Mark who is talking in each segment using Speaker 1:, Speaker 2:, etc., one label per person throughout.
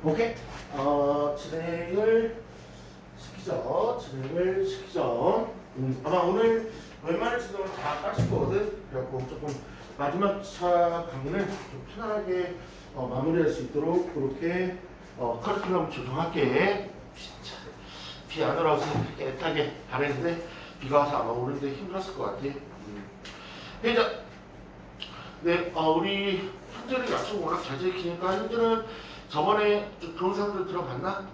Speaker 1: 오케이. 진행을 시키죠. 아마 오늘 웬만한 지도는 다 까질 거거든. 그래갖고 조금 마지막 차 강의는 좀 편안하게 마무리할 수 있도록 그렇게 커리큘럼 조정할게. 진짜 비 안 오라고 애타게 바랬는데 비가 와서 아마 오는데 힘들었을 것 같아. 회장, 네, 우리 현재는 약속 워낙 잘 지키니까 현재는 저번에 좀 그런 사람들 들어봤나?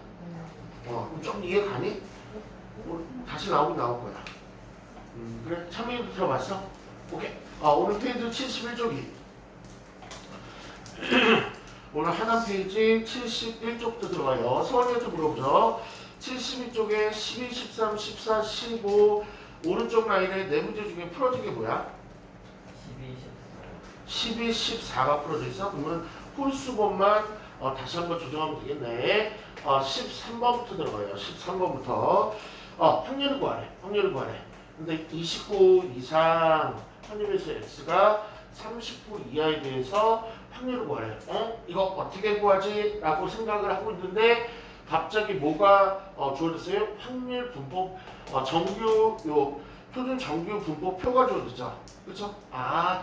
Speaker 1: 그럼 좀 이해 가니? 뭐 다시 나오긴 나올 거야. 그래, 참여도 들어봤어? 오케이. 오늘 페이지 71쪽이. 오늘 하단 페이지 71쪽도 들어가요. 서원이한테 물어보죠. 72쪽에 12, 13, 14, 15 오른쪽 라인에 네 문제 중에 풀어진 게 뭐야? 12, 14가 풀어져 있어. 그러면 홀수번만 다시 한번 조정하면 되겠네. 13번부터 들어가요. 13번부터. 확률을 구하래. 근데 29 이상 확률에서 x가 39 이하에 대해서 확률을 구하래. 이거 어떻게 구하지? 라고 생각을 하고 있는데 갑자기 뭐가 주어졌어요? 확률 분법 정규 표준 정규 분법 표가 주어졌죠. 그렇죠?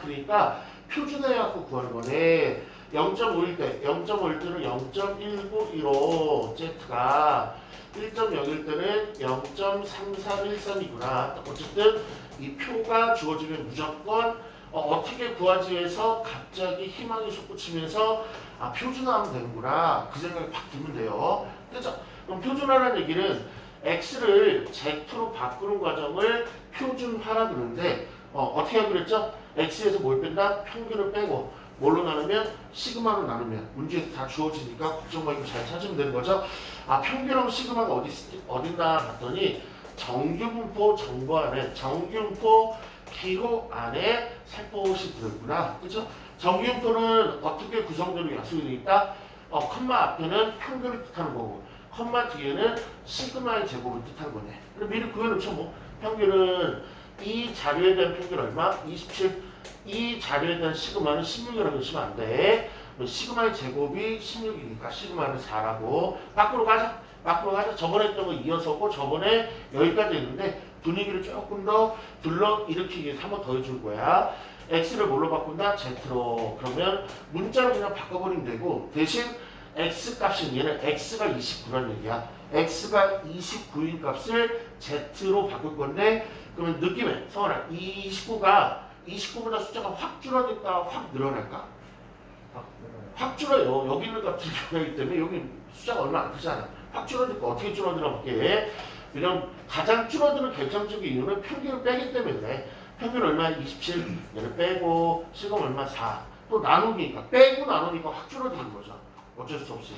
Speaker 1: 그러니까 표준화해갖고 구하는 거네. 0.5일 때, 0.5일 때는 0.1915 Z가 1.0일 때는 0.3313이구나. 어쨌든 이 표가 주어지면 무조건 어떻게 구하지 해서 갑자기 희망이 솟구치면서 표준화하면 되는구나. 그 생각이 팍 들면 돼요. 그렇죠? 그럼 표준화라는 얘기는 X를 Z로 바꾸는 과정을 표준화라 그러는데 어떻게 하기로 했죠? X에서 뭘 뺀다? 평균을 빼고 뭘로 나누면? 시그마로 나누면 문제에서 다 주어지니까 걱정 말고 잘 찾으면 되는 거죠. 평균하고 시그마가 어딨나 봤더니 정규분포 정보 안에 정규분포 기호 안에 살포시 들어있구나. 그렇죠? 정규분포는 어떻게 구성되는 약속이 되어 있다? 컴마 앞에는 평균을 뜻하는 거고 컴마 뒤에는 시그마의 제곱을 뜻하는 거네. 그럼 미리 구해놓죠. 뭐 평균은 이 자료에 대한 평균 얼마? 27. 이 자료에 대한 시그마는 16이라고 하시면 안 돼. 시그마의 제곱이 16이니까 시그마는 4라고. 밖으로 가자. 저번에 했던 거 이어서고 저번에 여기까지 했는데 분위기를 조금 더 불러일으키기 위해서 한 번 더 해줄 거야. x를 뭘로 바꾼다? z로. 그러면 문자로 그냥 바꿔버리면 되고 대신 x 값은 얘는 x가 29라는 얘기야. x가 29인 값을 z로 바꿀 건데 그러면 느낌에 성원아 29보다 숫자가 확 줄어들까 확 늘어날까? 확 줄어요. 여기 있는 값들이 변하기 때문에 여기 숫자가 얼마 안 크잖아. 확 줄어들까 어떻게 줄어드나 볼게. 왜냐면 가장 줄어드는 결정적인 이유는 평균을 빼기 때문에 그래. 평균 얼마? 27. 얘를 빼고 시금 얼마? 4. 또 나누기니까 빼고 나누니까 확 줄어드는 거죠. 어쩔 수 없이.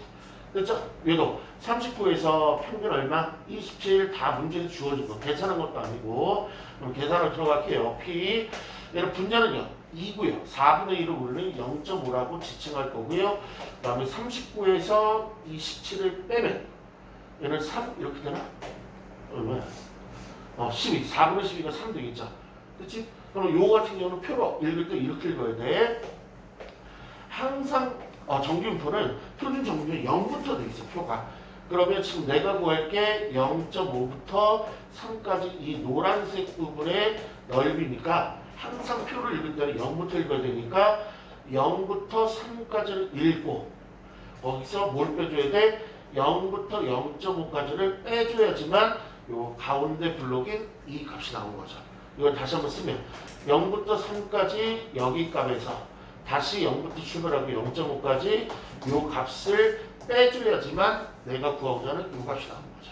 Speaker 1: 그렇죠? 얘도 39에서 평균 얼마? 27 다 문제에서 주어진 거. 계산한 것도 아니고. 그럼 계산을 들어갈게요. P. 얘는 분자는요. 2고요. 4분의 1을 우리는 0.5라고 지칭할 거고요. 그 다음에 39에서 27을 빼면 얘는 3 이렇게 되나? 얼마야? 12. 4분의 12가 3 되겠죠. 그치? 그럼 요거 같은 경우는 표로 읽을 때 이렇게 읽어야 돼. 항상 정규분포는 표준 정규는 0부터 돼 있어 표가. 그러면 지금 내가 구할 게 0.5부터 3까지 이 노란색 부분의 넓이니까 항상 표를 읽을 때는 0부터 읽어야 되니까 0부터 3까지를 읽고 거기서 뭘 빼줘야 돼? 0부터 0.5까지를 빼줘야지만 요 가운데 블록인 이 값이 나오는 거죠. 이걸 다시 한번 쓰면 0부터 3까지 여기 값에서 다시 0부터 출발하고 0.5까지 요 값을 빼줘야지만 내가 구하고자 하는 요 값이 나오는 거죠.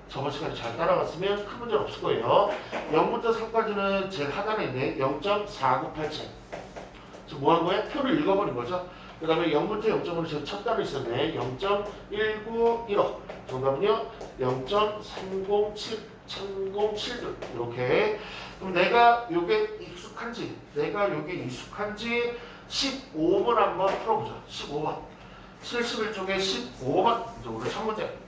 Speaker 1: 저번 시간에 잘 따라갔으면 큰 문제는 없을 거예요. 0부터 3까지는 제일 하단에 있네. 0.4987. 지금 뭐 한 거야? 표를 읽어버린 거죠. 그 다음에 0부터 0.5는 제가 첫 단어 있었네. 0.1915. 정답은요. 0.307 이렇게. 그럼 내가 요게 익숙한지 15번 한번 풀어보자. 15번. 71쪽에 15번. 이제 오늘 첫 문제.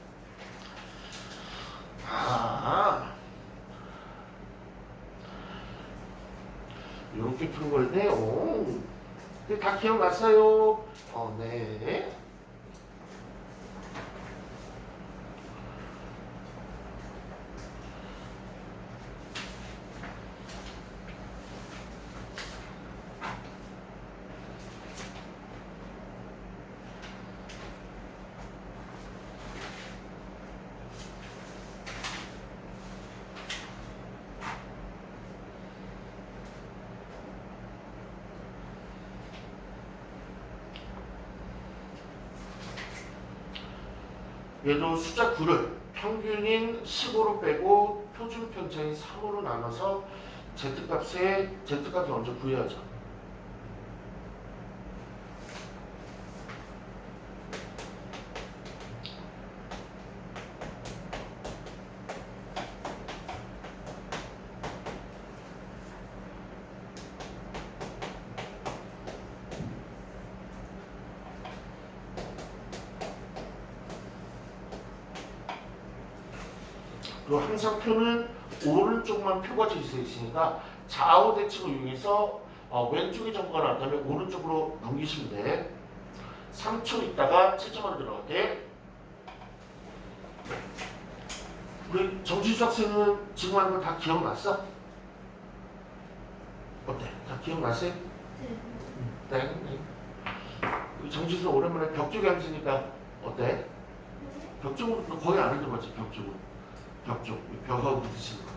Speaker 1: 이렇게 푸는 건데요. 다 기억났어요? 네. 얘도 숫자 9를 평균인 15로 빼고 표준 편차인 3으로 나눠서 z값을 먼저 구해야죠. 그리고 항상 표는 오른쪽만 표가 지어져 있으니까 좌우 대칭을 이용해서 왼쪽에 정보가 나왔다면 오른쪽으로 넘기시면 돼. 3초 있다가 7점으로 들어갈게. 우리 정지수 학생은 지금 하는 거 다 기억났어? 어때? 다 기억났어요? 네. 우리 정지수 오랜만에 벽 쪽에 앉으니까 어때? 벽 쪽은 거의 안 앉아봤지, 벽 쪽은. 벽 쪽, 벽하고 부딪히는 거.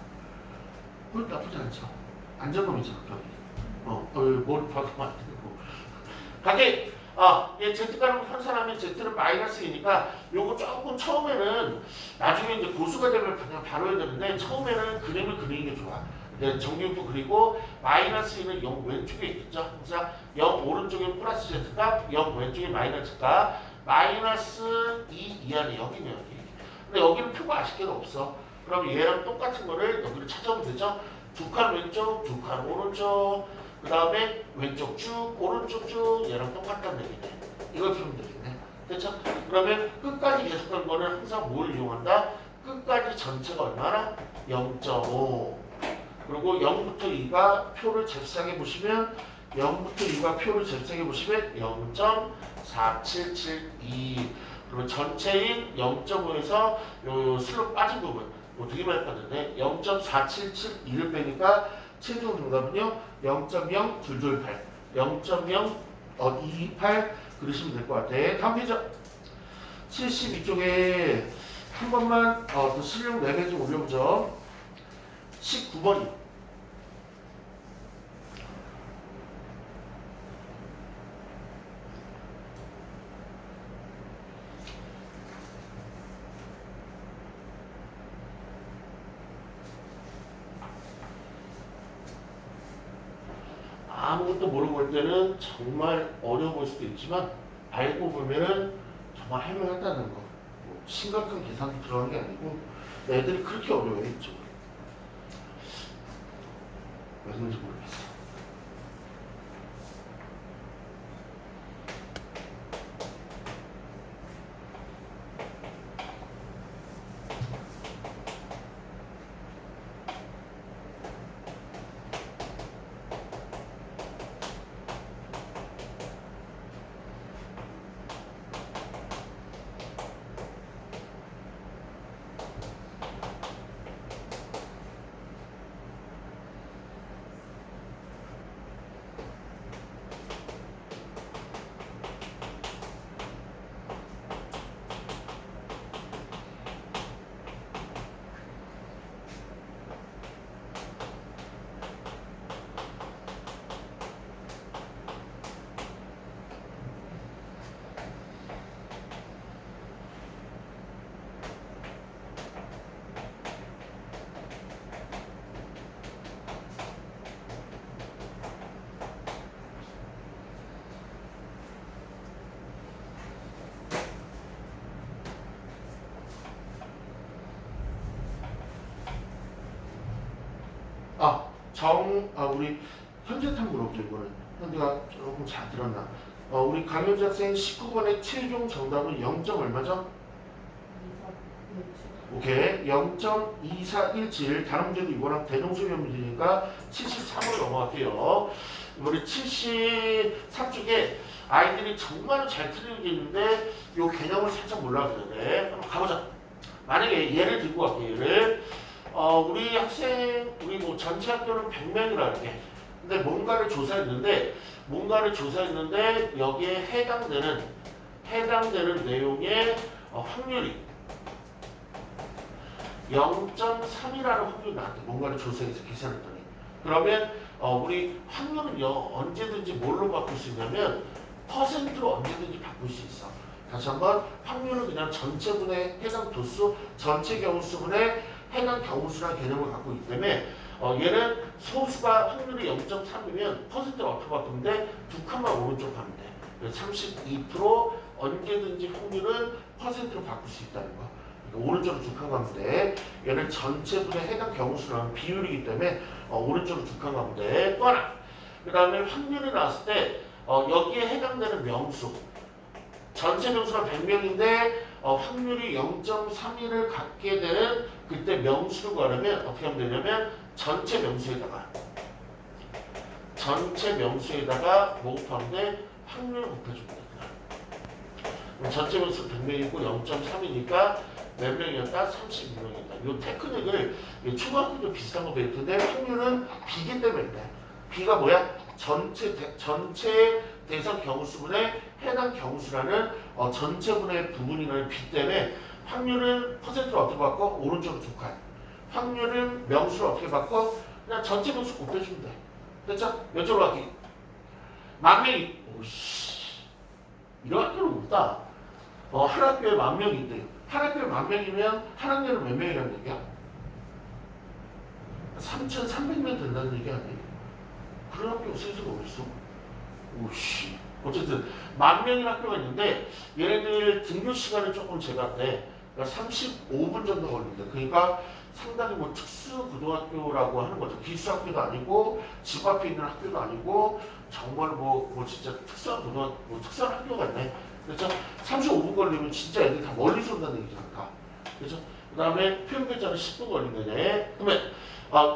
Speaker 1: 그건 나쁘지 않죠. 안전범위잖아, 벽이. 머리 박으면 안 되고. 가게! 얘 Z가로 환산하면 Z는 마이너스이니까 요거 조금 처음에는 나중에 이제 고수가 되면 그냥 바로 해야 되는데 처음에는 그림을 그리는 게 좋아. 정규표 그리고 마이너스는 0 왼쪽에 있겠죠. 항상 0 오른쪽에 플러스 Z값, 0 왼쪽에 마이너스값, 마이너스 2 이하는 여기네, 여기. 근데 여기는 표가 아쉽게도 없어. 그럼 얘랑 똑같은 거를 여기를 찾아오면 되죠. 두 칸 왼쪽, 두 칸 오른쪽, 그 다음에 왼쪽 쭉, 오른쪽 쭉 얘랑 똑같다는 얘기네. 이걸 풀면 되겠네. 됐죠? 그러면 끝까지 계속한 거는 항상 뭘 이용한다? 끝까지 전체가 얼마나? 0.5. 그리고 0부터 2가 표를 잽싸게 보시면 0부터 2가 표를 잽싸게 보시면 0.4772. 그리고 전체인 0.5에서 요 슬롭 빠진 부분 되게 많이 빠졌네. 0.4772를 빼니까 최종 정답은요 0.0228 0.0228 그러시면 될 것 같아. 다음 페이지 72쪽에 한 번만 더 실력 레벨 좀 올려보죠. 19번이 아무것도 모르고 볼 때는 정말 어려워 보일 수도 있지만 알고 보면은 정말 할만하다는 거. 뭐 심각한 계산이 들어가는 게 아니고 애들이 그렇게 어려워해 이쪽은. 왜 그런지 모르겠어. 우리 현재탄 물어보죠, 이거는. 현재가 조금 잘 들었나. 우리 강효지 학생 19번의 최종 정답은 0. 얼마죠? 오케이. 0.2417. 다른 문제도 이거랑 대동소이한 문제니까 73으로 넘어갈게요. 우리 73쪽에 아이들이 정말 잘 틀리는 게 있는데 이 개념을 살짝 몰라줘야 돼. 한번 가보자. 만약에 얘를 들고 갈게요, 얘를. 우리 학생, 우리 뭐 전체 학교는 100명이라 할게. 근데 뭔가를 조사했는데 여기에 해당되는 내용의 확률이 0.3이라는 확률이 나한테 뭔가를 조사해서 계산했더니 그러면 우리 확률은요 언제든지 뭘로 바꿀 수 있냐면 퍼센트로 언제든지 바꿀 수 있어. 다시 한번 확률은 그냥 전체분의 해당 도수, 전체 경우수분의 해당 경우수라는 개념을 갖고 있기 때문에 얘는 소수가 확률이 0.3이면 퍼센트를 어떻게 바꾸는데 두 칸만 오른쪽 가면 돼. 32% 언제든지 확률은 퍼센트로 바꿀 수 있다는 거. 그러니까 오른쪽으로 두 칸 가면 돼. 얘는 전체분의 해당 경우수라는 비율이기 때문에 오른쪽으로 두 칸 가면 돼. 또 하나. 그 다음에 확률이 나왔을 때 여기에 해당되는 명수. 전체 명수가 100명인데 확률이 0.31을 갖게 되는 그때 명수를 구하려면 어떻게 하면 되냐면 전체 명수에다가 뭐 곱하면 돼? 확률을 곱해줍니다. 그럼 전체 명수가 100명이고 0.3이니까 몇 명이었다? 32명이었다. 이 테크닉을 초등학교도 비슷한 거 배울 텐데 확률은 비기 때문에 돼. 비가 뭐야? 전체 대상 경우수분의 해당 경우수라는 전체분의 부분이라는 비 때문에 확률은 퍼센트를 어떻게 바꿔? 오른쪽으로 두 칸. 확률은 명수를 어떻게 바꿔? 그냥 전체 명수 곱해주면 돼. 됐죠? 왼쪽으로 가기. 만명이 오씨 이런 학교는 없다. 한 학교에 10,000명인데 한 학교에 10,000명이면 한 학년은 몇 명이라는 얘기야? 3,300명 된다는 얘기 아니에요? 그런 학교 없어지가 어딨어? 오씨. 어쨌든 10,000명인 학교가 있는데 얘네들 등교 시간을 조금 제각돼. 그러니까 35분 정도 걸립니다. 그러니까 상당히 뭐 특수 고등학교라고 하는 거죠. 기숙학교도 아니고 집 앞에 있는 학교도 아니고 정말 뭐 진짜 특수한 특수한 학교가 있네. 그렇죠? 35분 걸리면 진짜 애들 다 멀리서 온다는 얘기잖아. 다. 그렇죠? 그 다음에 표현결자는 10분 걸린다네. 그러면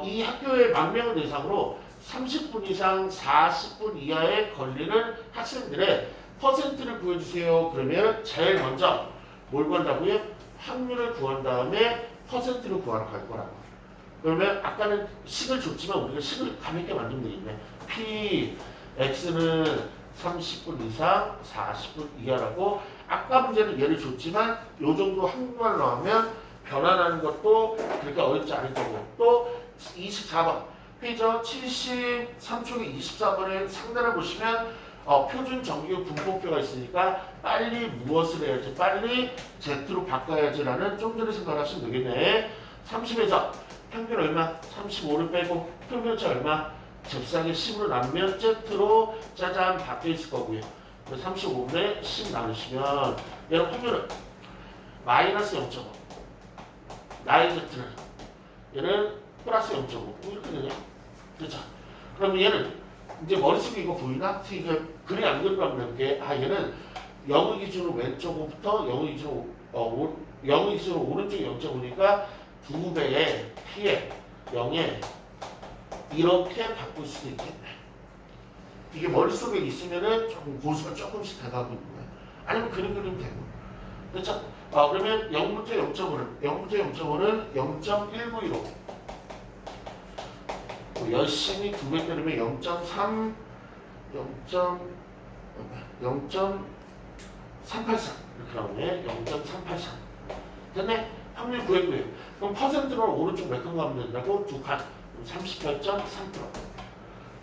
Speaker 1: 이 학교의 10,000명을 대상으로 30분 이상 40분 이하에 걸리는 학생들의 퍼센트를 구해주세요. 그러면 제일 먼저 뭘 구한다고요? 확률을 구한 다음에 퍼센트를 구하러 갈 거라고. 그러면 아까는 식을 줬지만 우리가 식을 가볍게 만들면 되겠네. P, X는 30분 이상 40분 이하라고. 아까 문제는 얘를 줬지만 요 정도 한국말 나오면 변환하는 것도 그렇게 어렵지 않을 거고. 또 24번 페이지 73쪽에 24번의 상단을 보시면 표준 정규 분법표가 있으니까 빨리 무엇을 해야지, 빨리 Z로 바꿔야지라는 좀 전에 생각하시면 되겠네. 30에서 평균 얼마? 35를 빼고 평균차 얼마? 잽싸게 10으로 나누면 Z로 짜잔 바뀌어 있을 거고요. 35분의 10 나누시면 얘는 확률은 마이너스 0.5. 나의 Z는 얘는 플러스 0.5 이렇게 되냐? 그렇죠? 그럼 얘는 이제 머릿속에 이거 보이나? 그리 안 그리고 한번 해볼게. 얘는 0의 기준으로 왼쪽부터 0의 기준으로 0의 기준으로 오른쪽에 0.5니까 2배의 P에 0에 이렇게 바꿀 수도 있겠네. 이게 머릿속에 있으면은 조금 고수가 조금씩 돼가고 있는 거야. 아니면 그림 그리면 되고. 그렇죠? 그러면 0부터 0.5는 0.195. 열심히 2배 때리면 0.3, 0.383 이렇게 나오네. 0.383 됐네? 확률 구했고요. 그럼 퍼센트로 오른쪽 몇 칸 가면 된다고? 두 칸. 38.3%.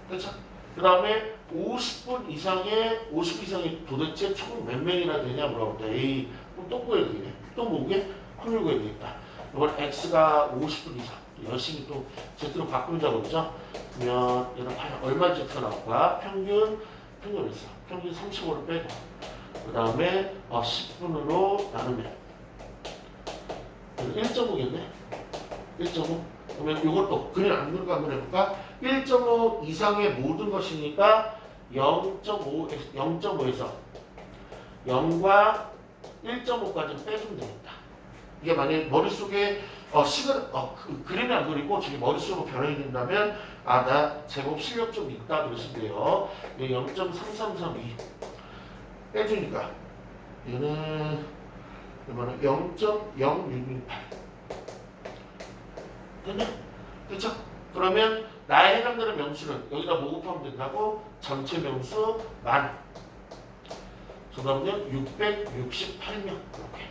Speaker 1: 그렇죠? 그 다음에 50분 이상의 50 이상이 도대체 총 몇 명이나 되냐 물어볼 때 에이 또 구해야 되겠네. 또 뭐게? 확률 구해야 되겠다. 이번 X가 50분 이상 열심히 또 Z로 바꾸자고 그러죠? 그러면 얘는 얼마 Z가 나올까? 평균 있어. 평균 35를 빼고 그 다음에 10분으로 나누면 1.5겠네? 1.5 그러면 이것도 그냥 안 그리고 한번 해볼까? 1.5 이상의 모든 것이니까 0.5에서 0과 1.5까지 빼주면 되겠다. 이게 만약에 머릿속에 그림이 안 그리고 저기 머릿속으로 변환이 된다면 나 제법 실력 좀 있다 그러시면 돼요. 0.3332 빼주니까 얘는 얼마나 0.0668 됐네? 그쵸? 그러면 나에 해당되는 명수는 여기다 뭐 곱하면 된다고? 전체 명수 만 정답은요 668명 이렇게.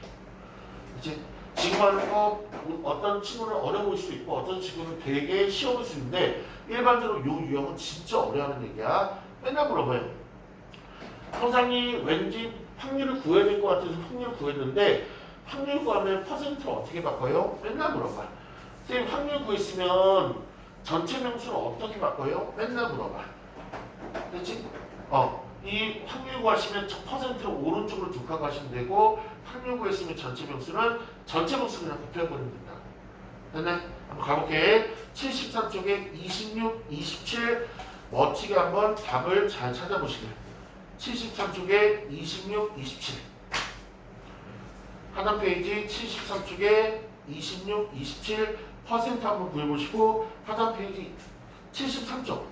Speaker 1: 이제 지금 하는 거 어떤 친구는 어려워 보일 수 있고 어떤 친구는 되게 쉬워 보일 수 있는데 일반적으로 요 유형은 진짜 어려워하는 얘기야. 맨날 물어봐요. 형상이 왠지 확률을 구해야 될 것 같아서 확률을 구했는데 확률 구하면 퍼센트를 어떻게 바꿔요? 맨날 물어봐. 선생님 확률 구했으면 전체 명수를 어떻게 바꿔요? 맨날 물어봐. 그렇지? 이 확률 구하시면 저 퍼센트를 오른쪽으로 두 칸 가시면 되고 확률 구했으면 전체 명수는 전체 명수 그냥 곱해버리면 된다. 됐네? 한번 가볼게. 73쪽에 26, 27 멋지게 한번 답을 잘 찾아보시길. 73쪽에 26, 27 하단 페이지 73쪽에 26, 27 퍼센트 한번 구해보시고 하단 페이지 73쪽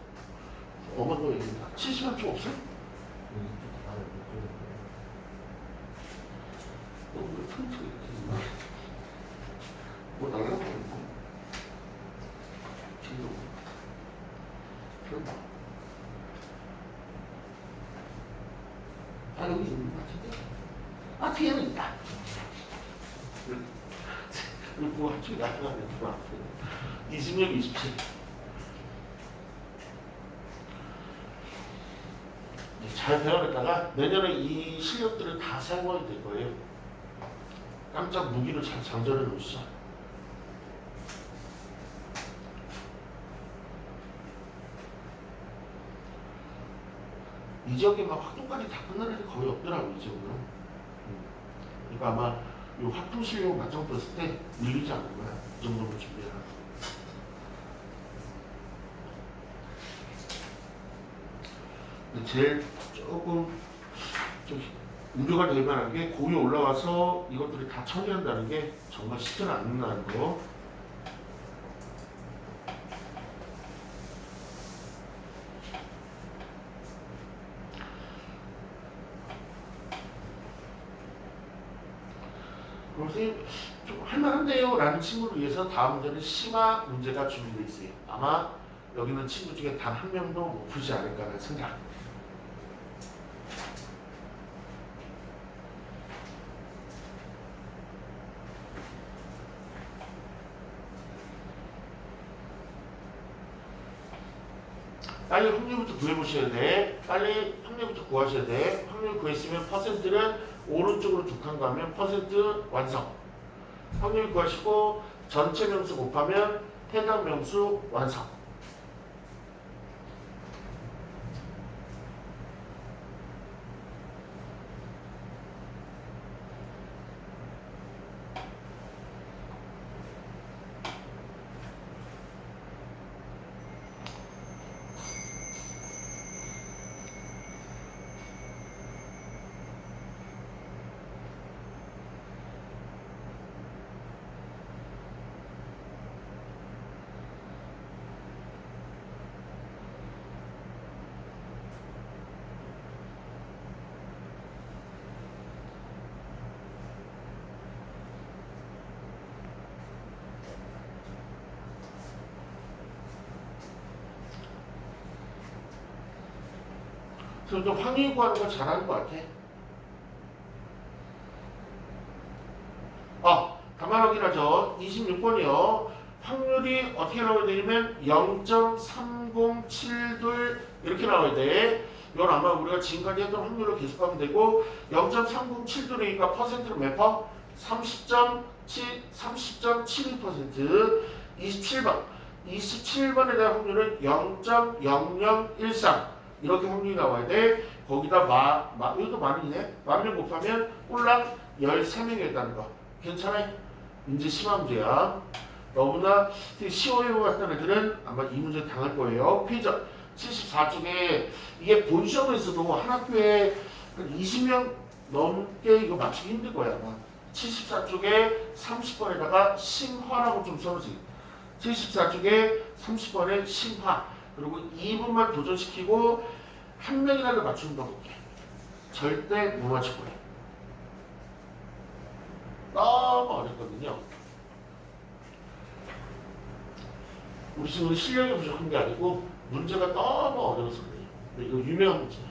Speaker 1: 어머니 거 얘기입니다. 73쪽 없어요? 왜 틈틈이 이렇게 있나? 뭐 날라가는 아 여기 있는 것 같은데? 아 뒤에는 있다. 이거 뭐 한쪽이 날아가는 거 26, 27 잘 배워냈다가 내년에 이 실력들을 다 사용하게 될 거예요. 깜짝 무기를 잘 장전해 놓으시죠. 이 지역에 막 확통까지 다 끝나는 애들 거의 없더라고 이 지역은. 그러니까 아마 이 확통 실력 맞짱 떴을 때 밀리지 않을 거야. 이 정도로 준비해라. 제일 조금 좀 우려가 될 만한 게 고위 올라와서 이것들이 다 처리한다는 게 정말 쉽지는 않는다는 거. 선생님 좀 할만한데요 라는 친구를 위해서 다음 문제는 심화 문제가 준비되어 있어요. 아마 여기는 친구 중에 단 한 명도 못 풀지 않을까라는 생각. 빨리 확률부터 구해보셔야 돼. 빨리 확률부터 구하셔야 돼. 확률 구했으면 퍼센트는 오른쪽으로 두 칸 가면 퍼센트 완성. 확률 구하시고 전체 명수 곱하면 해당 명수 완성. 그럼 좀 확률 구하는 거 잘하는 것 같아. 가만 확인하죠. 26번이요. 확률이 어떻게 나와야 되냐면 0.3072 이렇게 나와야 돼. 이건 아마 우리가 지금까지 했던 확률로 계속하면 되고 0.3072니까 퍼센트는 몇 퍼? 30.72%. 27번. 27번에 대한 확률은 0.0013 이렇게 확률이 나와야 돼. 거기다 이것도 만이네. 만명 곱하면 꼴랑 13명이었다는 거. 괜찮아요? 이제 심화 문제야. 너무나 쉬워요 같은 애들은 아마 이 문제 당할 거예요. 페이지 74쪽에 이게 본 시험에서도 한 학교에 20명 넘게 이거 맞추기 힘들 거야. 아마 74쪽에 30번에다가 심화라고 좀 써놓으세요. 74쪽에 30번에 심화. 그리고 2분만 도전시키고 한 명이라도 맞추는 거 볼게. 절대 못 맞출 거예요. 너무 어렵거든요. 우리 지금 실력이 부족한 게 아니고 문제가 너무 어려워서 그래요. 근데 이거 유명한 문제예요.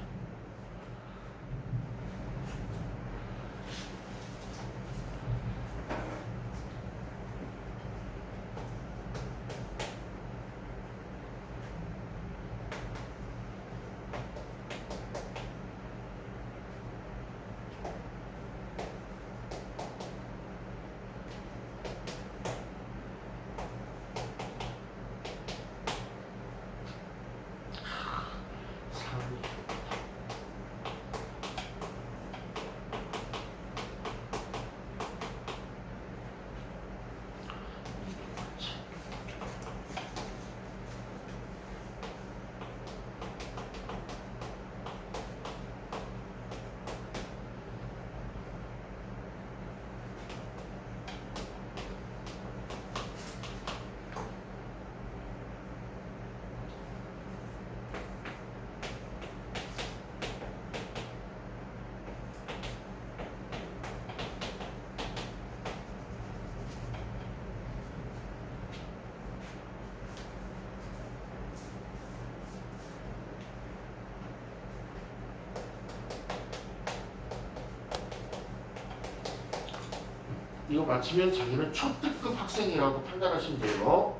Speaker 1: 이거 맞히면 자기는 초특급 학생이라고 판단하시면 돼요.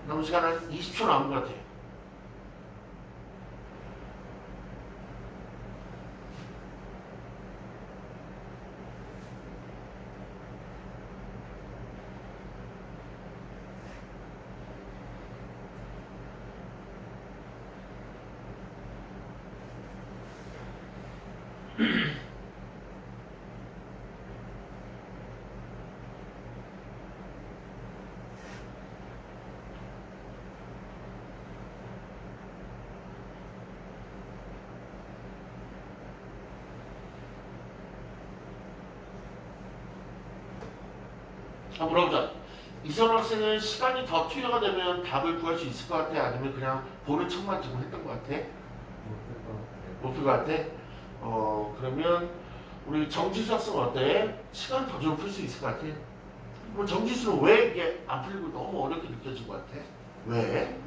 Speaker 1: 남은 시간 한 20초 남은 것 같아요. 물어보자. 이선 학생은 시간이 더 투여가 되면 답을 구할 수 있을 것 같아? 아니면 그냥 보는 척만 지금 했던 것 같아? 못 풀 것 같아? 그러면 우리 정지수 학생 어때? 시간 더 좀 풀 수 있을 것 같아? 그럼 정지수는 왜 이게 안 풀리고 너무 어렵게 느껴진 것 같아? 왜?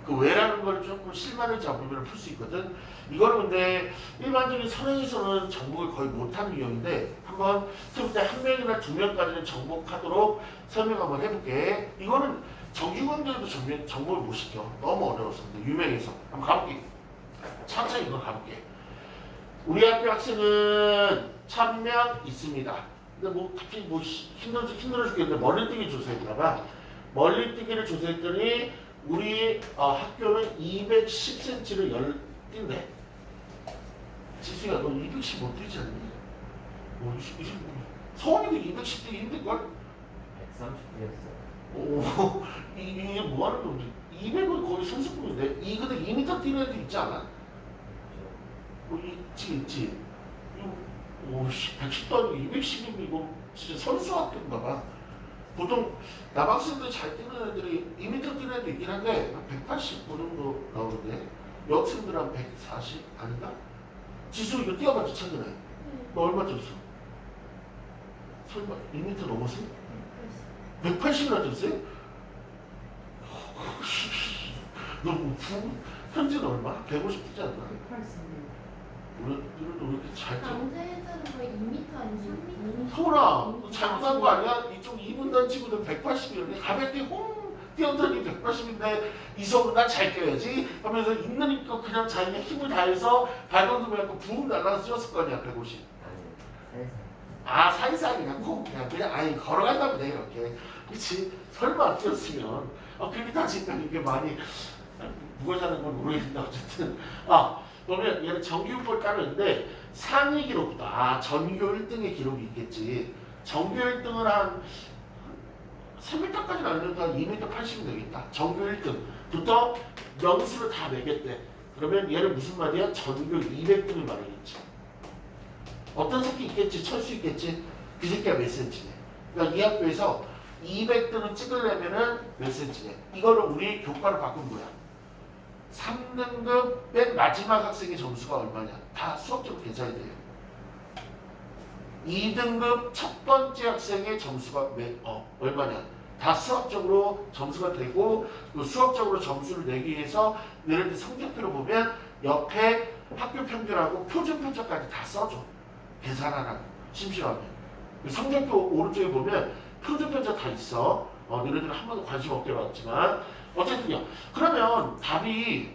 Speaker 1: 그 왜라는 걸 조금 실마리를 잡으면 풀 수 있거든. 이거는 근데 일반적인 선행에서는 정복을 거의 못하는 유형인데 한번 세울 때 한 명이나 두 명까지는 정복하도록 설명 한번 해볼게. 이거는 정규관계에도 정복을 못 시켜. 너무 어려워서. 유명해서. 한번 가볼게. 천천히 이거 가볼게. 우리 학교 학생은 1000명 있습니다. 근데 뭐 갑자기 뭐 힘들어 죽겠는데 멀리뛰기 조사했나봐. 멀리뛰기를 조사했더니 우리 학교는 210cm를 뛴대. 지수야 너 210 못 뛰지 않니? 서원이도 210 뛰기 힘들걸?
Speaker 2: 130 뛰었어요.
Speaker 1: 오, 이게 뭐하는 건지 200은 거의 선수급인데 근데 2m 뛰는 애들 있지 않아? 있지. 오씨 110도 아니고 210이면 이거 진짜 선수 학교인가봐. 보통 남학생들 잘 뛰는 애들이 2m 뛰는 애도 있긴 한데 180 정도 나오는데 여학생들 한 140 아닌가? 지수 이거 뛰어봤지 최근에? 너 얼마 뛰었어? 설마 2m 넘었어? 180이나 뛰었어요? 너 현재는 얼마? 150 뛰지 않나?
Speaker 3: 180.
Speaker 1: 우리도 왜 이렇게 잘 뛰어?
Speaker 3: 강제 애들은 거의 2m 아니지 3m.
Speaker 1: 소라 잘못한 거 아니야? 이쪽 2분단 치고도 180이었는데 가볍게 홍 뛰어들니 180인데 이성은 난 잘 뛰어야지 하면서 있느니까 그냥 자기가 힘을 다해서 발걸음을 갖고 부um 날라서 뛰었을 거 아니야 150.
Speaker 2: 아니,
Speaker 1: 사이사이 그냥 아니 걸어간다면 돼 이렇게. 그치? 설마 안 뛰었으면 그렇게 다치니까 이게 많이 무거워지는 건 모르겠는데 어쨌든 그러면 얘는 정규율법을 따르는데 상위 기록부터 전교 1등의 기록이 있겠지. 전교 1등은 한 3m까지는 안 돼도 한 2m 80이 되겠다. 전교 1등부터 명수를 다 매겼대. 그러면 얘는 무슨 말이야? 전교 200등을 말하겠지. 어떤 새끼 있겠지? 철수 있겠지? 그 새끼가 몇 센치네. 그러니까 이 학교에서 200등을 찍으려면은 몇 센치네. 이거를 우리 교과로 바꾼 거야. 3등급 맨 마지막 학생의 점수가 얼마냐? 다 수학적으로 계산이 돼요. 2등급 첫 번째 학생의 점수가 얼마냐? 다 수학적으로 점수가 되고 그 수학적으로 점수를 내기 위해서 예를 들어 성적표를 보면 옆에 학교 평균하고 표준 편차까지 다 써줘. 계산하라고. 심심하면. 성적표 오른쪽에 보면 표준 편차 다 있어. 너희들은 한 번도 관심 없게 봤지만 어쨌든요. 그러면 답이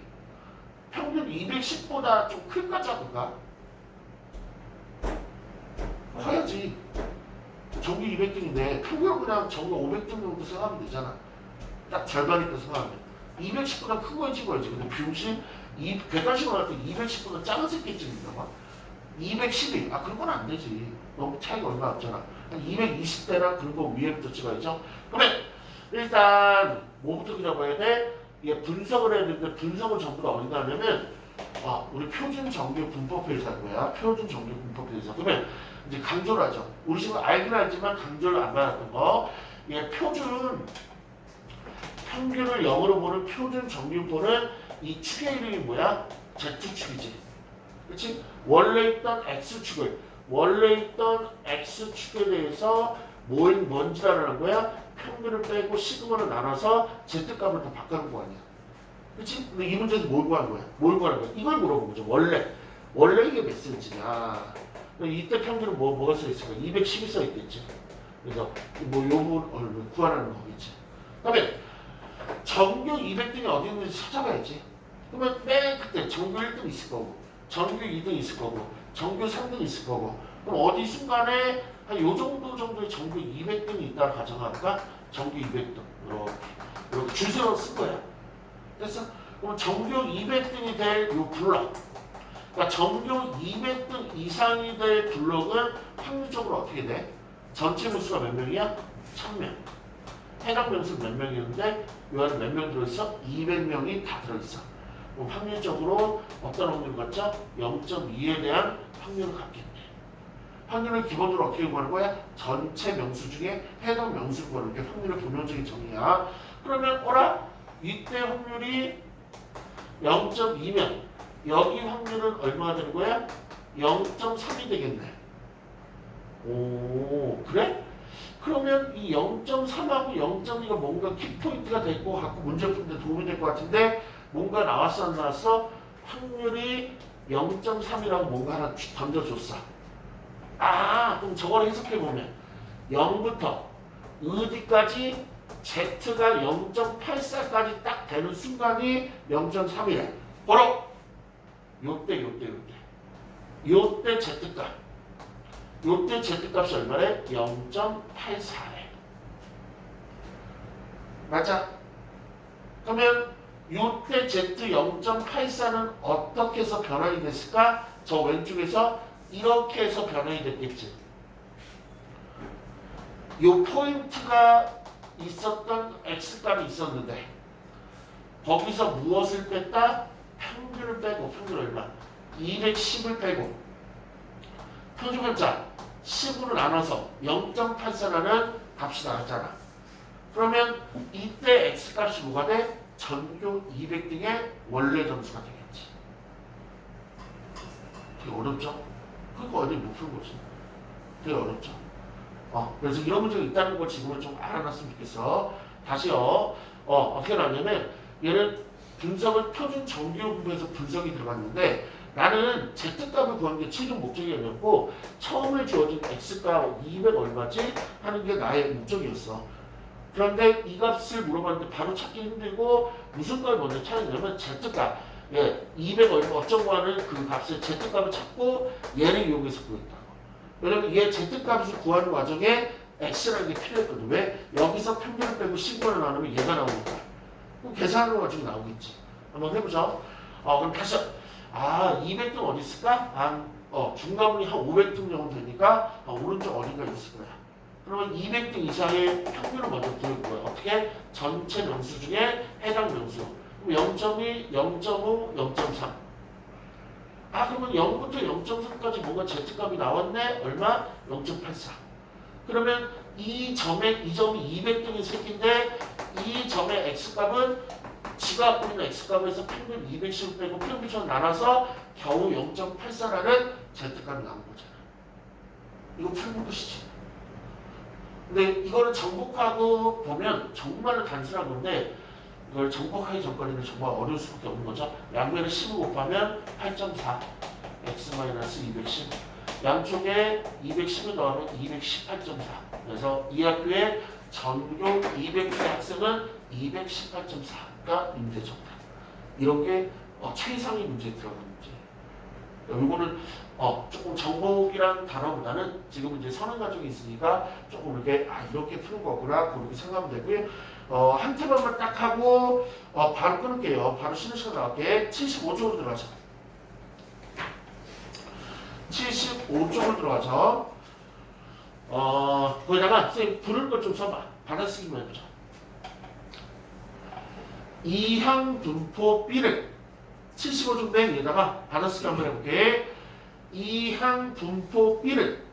Speaker 1: 평균 210보다 좀 클까 작을까? 커야지. 전교 200등인데 평균 그냥 전교 500등 정도 생각하면 되잖아. 딱 절반이니까 생각하면 210보다 큰 거에 찍어야지. 근데 비용심 180원 할 때 210보다 작은 새끼 찍는다 봐. 212. 그런 건 안 되지. 너무 차이가 얼마 없잖아. 220대나 그런 거 위에부터 찍어야죠. 그러면 일단 뭐부터 그려봐야 돼? 얘 분석을 해야 되는데 분석을 전부 다 어디다 하냐면 우리 표준 정규 분법 페이지할 거야. 표준 정규 분법 페이지. 그러면 이제 강조를 하죠. 우리 지금 알긴 알지만 강조를 안 받았던 거. 얘 표준 평균을 0으로 보는 표준 정규표는 이 축의 이름이 뭐야? Z축이지. 그렇지? 원래 있던 X축에 대해서 뭔 지랄하는 거야? 평균을 빼고 시그마를 나눠서 Z값을 다 바꾸는 거 아니야. 그치? 근데 이 문제에서 뭘 구하는 거야? 뭘 구하는 거야? 이걸 물어본 거죠. 원래 이게 몇 cm냐. 이때 평균은 뭐가 써있을까? 210이 써있겠지. 그래서 뭐 요걸 구하라는 거겠지. 그다음에 전교 200등이 어디 있는지 찾아봐야지. 그러면 맨 그때 전교 1등 있을 거고, 전교 2등 있을 거고, 전교 3등 있을 거고. 그럼 어디 순간에 한 요 정도의 전교 200등이 있다 가정할까? 전교 200등 이렇게 줄 세워 쓴 거야. 됐어? 그럼 전교 200등이 될 요 블럭. 그러니까 전교 200등 이상이 될 블럭은 확률적으로 어떻게 돼? 전체 무수가 몇 명이야? 1000명. 해당 명수는 몇 명이었는데 요 안에 몇 명 들어있어? 200명이 다 들어있어. 그럼 확률적으로 어떤 확률 같죠? 0.2에 대한 확률을 갖겠네. 확률을 기본적으로 어떻게 구하는 거야? 전체 명수 중에 해당 명수를 구하는 게 확률의 본연적인 정의야. 그러면 이때 확률이 0.2면 여기 확률은 얼마가 되는 거야? 0.3이 되겠네. 오, 그래? 그러면 이 0.3하고 0.2가 뭔가 키포인트가 될 것 같고 문제 푸는데 도움이 될 것 같은데 뭔가 나왔어 안 나왔어? 확률이 0.3이라고 뭔가 하나 던져줬어. 그럼 저걸 해석해보면 0부터 어디까지 Z가 0.84까지 딱 되는 순간이 0.3이래. 바로 요때 Z값. 요때 Z값이 얼마래? 0.84래. 맞아? 그러면 요때 Z 0.84는 어떻게 해서 변환이 됐을까? 저 왼쪽에서 이렇게 해서 변환이 됐겠지. 요 포인트가 있었던 X값이 있었는데 거기서 무엇을 뺐다? 평균을 빼고, 평균 얼마? 210을 빼고 평균변자 10으로 나눠서 0.84라는 값이 나왔잖아. 그러면 이때 X값이 뭐가 돼? 전교 200등의 원래 점수가 되겠지. 되게 어렵죠? 그거 어디 못 푼 거지. 되게 어렵죠? 그래서 이런 문제가 있다는 걸 지금은 좀 알아놨으면 좋겠어. 다시요. 어떻게 나왔냐면 얘는 분석을 표준 정규분배에서 분석이 들어갔는데 나는 Z값을 구하는 게 최종 목적이 아니었고 처음에 주어진 X값 200 얼마지? 하는 게 나의 목적이었어. 그런데 이 값을 물어봤는데 바로 찾기 힘들고 무슨 걸 먼저 찾았냐면 Z값 200 얼마 어쩌고 하는 그 값을 Z값을 찾고 얘를 이용해서 구했다고. 왜냐면 얘 Z값을 구하는 과정에 X라는 게 필요했거든. 왜? 여기서 평균을 빼고 시그마를 나누면 얘가 나오니까. 그럼 계산하는 과정이 나오겠지. 한번 해보죠. 그럼 다시 200등 어디 있을까? 중간분이 한 500등 정도 되니까 오른쪽 어딘가 있을 거야. 그러면 200등 이상의 평균을 먼저 구할 거야. 어떻게? 전체 명수 중에 해당 명수. 그럼 0.2, 0.5, 0.3. 그러면 0부터 0.3까지 뭔가 Z값이 나왔네? 얼마? 0.84. 그러면 이 점이 200등의 새끼인데 이 점의 X값은 지가 갖고 있는 X값에서 평균 210을 빼고 평균처럼 나눠서 겨우 0.84라는 Z값이 나온 거잖아. 이거 풀는 것이지. 근데 이거를 정복하고 보면 정말로 단순한 건데 이걸 정복하기 전까지는 정말 어려울 수밖에 없는 거죠. 양면에 10을 곱하면 8.4 x-210 양쪽에 210을 더하면 218.4 그래서 이 학교의 전교 200회 학생은 218.4가 문제 정답. 이런 게 최상위 문제에 들어가는 문제. 이거는 조금 정복이란 단어보다는 지금 이제 선언 과정이 있으니까 조금 이렇게 이렇게 푸는 거구나 그렇게 생각하면 되고요. 한 테마만 딱 하고 바로 끊을게요. 바로 쉬는 시간 나갈게. 75쪽으로 들어가죠. 75쪽으로 들어가죠. 거기다가 선생님 부를 것 좀 써봐. 받아쓰기만 해보자. 이항분포 B를 75쪽 맨 위에다가 받아쓰기 한번 해볼게. 이항분포 B를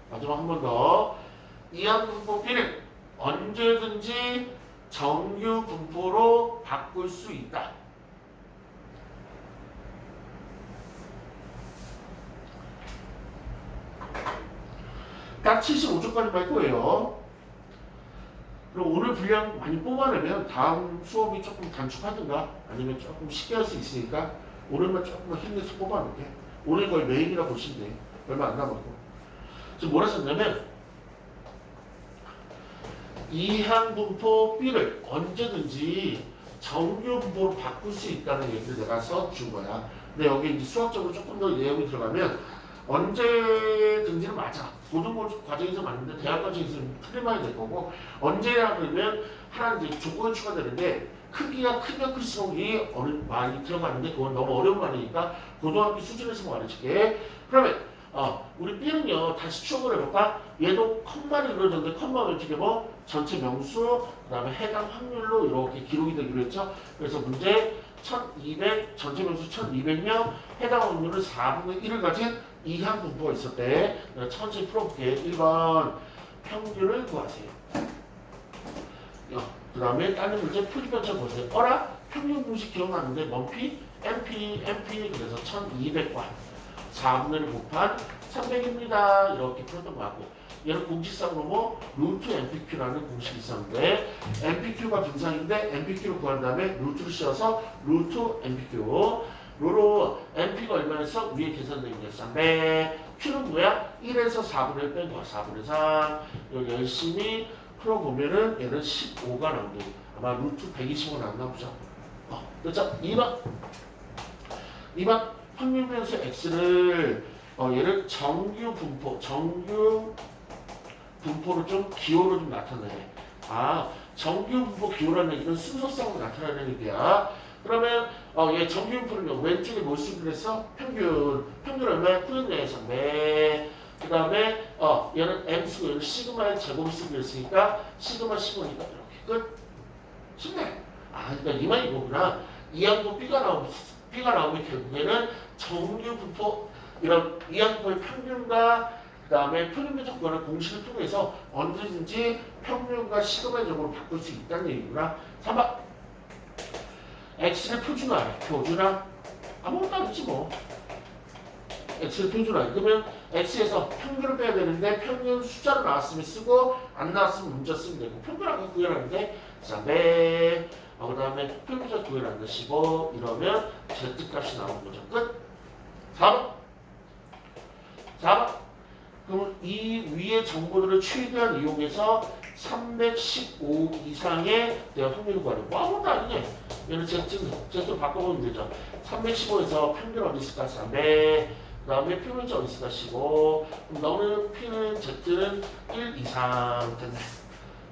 Speaker 1: 마지막 한 번 더. 이항분포 B를 언제든지 정규 분포로 바꿀 수 있다. 딱 75초까지만 할 거예요. 그럼 오늘 분량 많이 뽑아내면 다음 수업이 조금 단축하든가 아니면 조금 쉽게 할 수 있으니까 오늘만 조금만 힘내서 뽑아놓게. 오늘 거의 메인이라 보시면 돼요. 얼마 안 남았고. 지금 뭐라 썼냐면 이항분포 B를 언제든지 정규분포로 바꿀 수 있다는 얘기를 내가 써준 거야. 근데 여기 이제 수학적으로 조금 더 내용이 들어가면 언제든지는 맞아. 고등 과정에서 맞는데 대학 과정에서는 틀림하게 될 거고 언제야 그러면 하나 이제 조건이 추가되는데 크기가 크면 클수록 이 많이 들어가는데 그건 너무 어려운 말이니까 고등학교 수준에서 말해줄게. 그러면 우리 B는요 다시 추억을 해볼까? 얘도 컴마를 이루어졌는데 컴마가 어떻게 뭐 전체 명수 그 다음에 해당 확률로 이렇게 기록이 되기로 했죠. 그래서 문제 1200 전체 명수 1200명 해당 확률은 4분의 1을 가진 이항 분포가 있었대. 내가 천천히 풀어볼게. 1번 평균을 구하세요. 그 다음에 다른 문제 표지편처 보세요. 어라? 평균 공식 기억나는데 먼피? MP 그래서 1200과 4분의 1 곱한 300입니다. 이렇게 풀었던 거 같고 얘는 공식상으로 뭐 루트 MPQ라는 공식이 있었는데 MPQ가 분상인데 MPQ를 구한 다음에 루트를 씌워서 루트 MPQ 로로 MP가 얼마였어? 위에 계산되어 있는 300 Q는 뭐야? 1에서 4분의 1 뺀 거야. 4분의 3 여기 열심히 풀어보면은 얘는 15가 나온대. 아마 루트 120은 나왔나 보자. 됐죠? 2번 확률 변수 X를 얘를 정규 분포로 좀 기호로 좀 나타내. 정규 분포 기호라는 얘기는 순서상으로 나타나는 얘기야. 그러면 얘 정규 분포는요 왼쪽에 뭘 쓰기로 했어? 평균 얼마야? 9의 300. 그 다음에 얘는 M수고 얘는 시그마의 제곱을 쓰기로 했으니까 시그마 15니까 이렇게 끝. 쉽네. 그러니까 이 말이 뭐구나. 이항도 B가 나오면 결국에는 정규 분포 이런 이항도의 평균과 그 다음에 평균 구하는 공식을 통해서 언제든지 평균과 시그마의 제곱으로 바꿀 수 있다는 얘기구나. 3번 X를 표준화 아무것도 아니지 뭐. X를 표준화 그러면 X에서 평균을 빼야 되는데 평균 숫자로 나왔으면 쓰고 안 나왔으면 문자 쓰면 되고 평균 아까 구현하는데 300 그 다음에 평균자 구현한다 15 이러면 Z값이 나오는 거죠. 끝. 4번 그럼 이 위의 정보들을 최대한 이용해서 315 이상의 내가 확률을 구하는 거 아무것도 아니네. 얘는 Z로 바꿔보면 되죠. 315에서 평균 어디 있을까? 300 그 다음에 평균자 어디 있을까? 15 그럼 너는 P는 Z는 1 이상 됐네.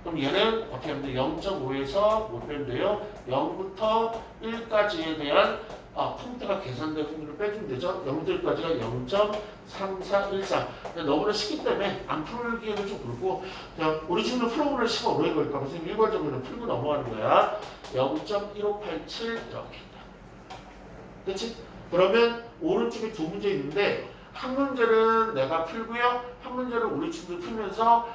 Speaker 1: 그럼 얘는 어떻게 하면 돼? 0.5에서 못 빼면 돼요. 0부터 1까지에 대한 컴퓨터가 계산된 확률을 빼주면 되죠. 0부터 1까지가 0.3413. 너무나 쉽기 때문에 안 풀 기회는 좀 굵고 그냥 우리 친구들 풀어보는 시간 오래 걸릴까 봐 선생님 일괄적으로 풀고 넘어가는 거야. 0.1587 이렇게 있다. 그렇지? 그러면 오른쪽에 두 문제 있는데 한 문제는 내가 풀고요. 한 문제는 우리 친구들 풀면서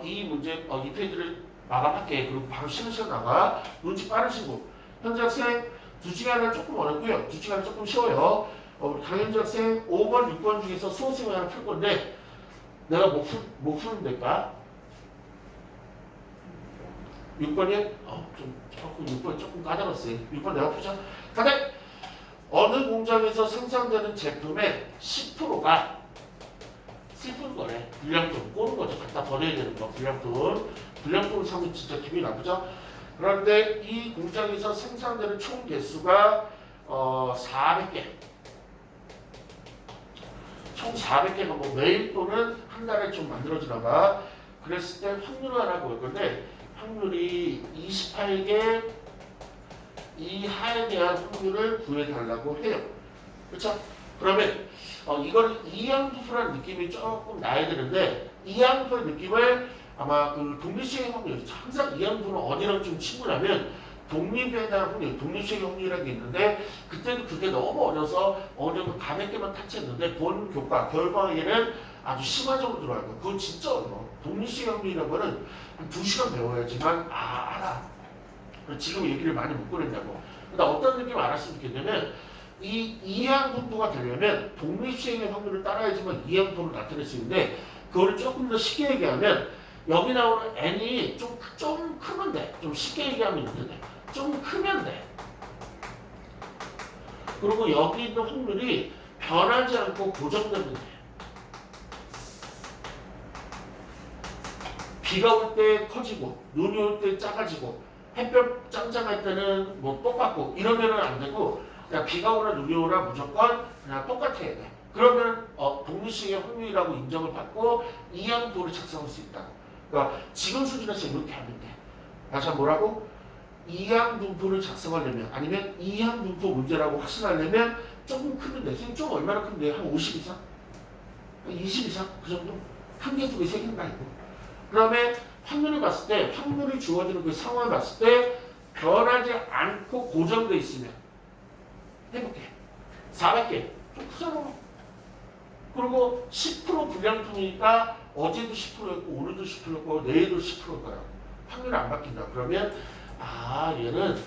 Speaker 1: 이 문제 이 페이지를 마감할게. 그리고 바로 쉬는 시간 나가. 눈치 빠르신 분. 현재 학생 두 시간은 조금 어렵고요. 두 시간은 조금 쉬워요. 강현재 학생 5번, 6번 중에서 수험생을 하나 풀 건데 내가 못 푸면 될까? 6번이 조금 6번 조금 까다롭어요. 6번 내가 푸자. 가대 어느 공장에서 생산되는 제품의 10%가 슬픈 거래. 불량품 꼬는 거죠. 갖다 버려야 되는 거. 불량품을 사면 진짜 기분이 나쁘죠. 그런데 이 공장에서 생산되는 총 개수가 400개. 총 400개가 뭐 매일 또는 한 달에 좀 만들어지나 봐. 그랬을 때 확률을 하나 구할 건데 확률이 28개 이하에 대한 확률을 구해달라고 해요. 그렇죠? 그러면 이걸 이항분포라는 느낌이 조금 나야 되는데 이항분포의 느낌을 아마 그 독립수행 확률 항상 이항분포는 어디랑 좀 친구라면 독립에 대한 확률, 독립수행 확률이라는 게 있는데 그때도 그게 너무 어려서 어느 정도 가볍게만 타치했는데 본 교과 결과에는 아주 심화적으로 들어갈 거야. 그건 진짜 어려워. 독립수행 확률이라는 거는 한 2시간 배워야지만 알아. 지금 얘기를 많이 못 꺼낸다고. 그러니까 어떤 느낌 알았으면 좋겠냐면 이 이항분포가 되려면 독립수행의 확률을 따라야지만 이항분포를 나타낼 수 있는데 그거를 조금 더 쉽게 얘기하면 여기 나오는 n이 좀 크면 돼. 좀 쉽게 얘기하면 이렇게 돼. 좀 크면 돼. 그리고 여기 있는 확률이 변하지 않고 고정되면 돼. 비가 올 때 커지고 눈이 올 때 작아지고 햇볕 짱짱할 때는 뭐 똑같고 이러면은 안 되고 그냥 비가 오나 눈이 오나 무조건 그냥 똑같아야 돼. 그러면 독립식의 확률이라고 인정을 받고 이항도를 작성할 수 있다. 그러니까 지금 수준에서 이렇게 하면 돼. 다시 한번 뭐라고? 이항분포를 작성하려면 아니면 이항분포 문제라고 확신하려면 조금 크면 돼. 선생님 좀 얼마나 크면 돼? 한 50 이상? 20 이상? 그 정도? 한 개, 두 개, 세 개는 아니고. 그 다음에 확률을 봤을 때 확률이 주어지는 그 상황을 봤을 때 변하지 않고 고정돼 있으면 해볼게. 400개. 좀 크잖아. 그리고 10% 불량품이니까 어제도 10%였고 오늘도 10%였고 내일도 10%일 거야. 확률이 안 바뀐다. 그러면 얘는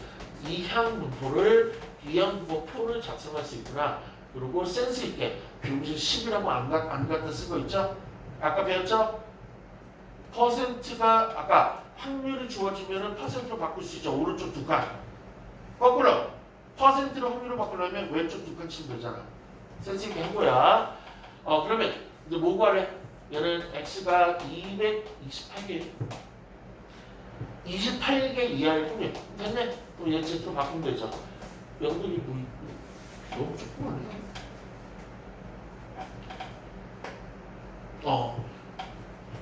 Speaker 1: 이항분포를 작성할 수 있구나. 그리고 센스 있게 비무실 10이라고 안 갖다 쓴 거 있죠? 아까 배웠죠? 퍼센트가 아까 확률이 주어지면은 퍼센트로 바꿀 수 있죠. 오른쪽 두 칸. 거꾸로 퍼센트로 확률을 바꾸려면 왼쪽 두 칸 치면 되잖아. 센스 있게 한 거야. 그러면 이제 뭐 구하래? 얘는 x가 228개 28개 이하의 확률. 됐네? 그럼 얘 z로 바꾸면 되죠. 영등이 뭐 너무 조그만해.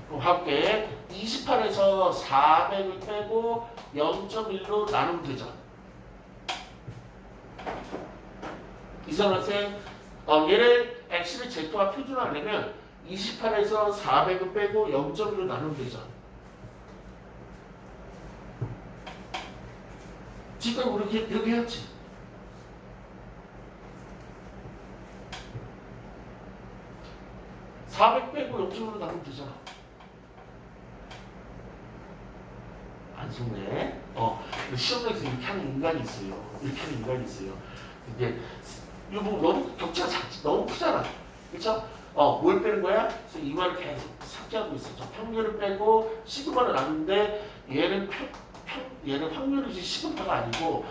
Speaker 1: 그럼 할게. 28에서 400을 빼고 0.1로 나누면 되죠. 이상한 쌤, 얘를 x를 z와 표준화하려면 28에서 400을 빼고 0.1로 나누면 되죠. 지금 우리 이렇게 해야지. (400) 빼고 0.1로 나누면 되잖아. 안 속네. 시험에서 이렇게 하는 인간이 있어요. 이렇게 하는 인간이 있어요. 이게 이거 뭐 너무 격차가 너무 크잖아. 그쵸? 뭘 빼는 거야? 그래서 이 말을 계속 삭제하고 있어. 저 평균을 빼고 시그마를 나누는데 얘는 얘는 확률이지 시그마가 아니고